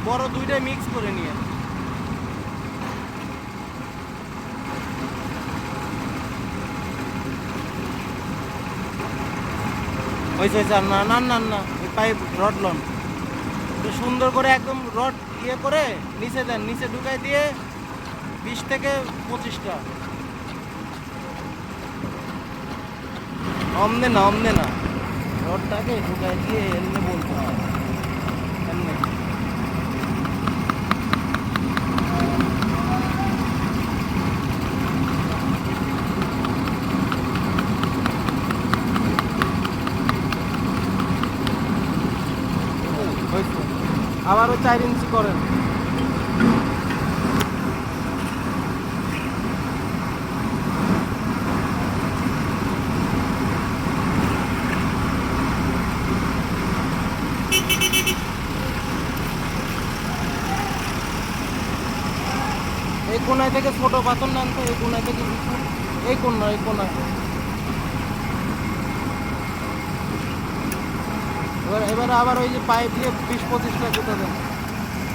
বড় দুইটাই মিক্স করে নিয়ে হয়েছে হয়েছে। আর না না না না ওই পাইপ রড লন সুন্দর করে একদম রড ইয়ে করে নিচে দেন, নিচে ঢুকাই দিয়ে 20 থেকে 25টা। অমনে না রডটাকে ঢুকাই দিয়ে এমনি বলতে হয় এমনি। আবারও 4 ইঞ্চি করেন। এই কোনায় থেকে ছোট পাথর নেন তো, এই কোনায় থেকে এই কোনায় এবার আবার ওই যে পাইপ দিয়ে 20-25টা জুতো দেন।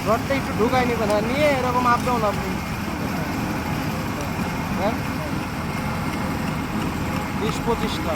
রডটা একটু ঢুকাই নিবেন, হ্যাঁ নিয়ে এরকম আপ ডাউন আপনি, হ্যাঁ 20-25টা।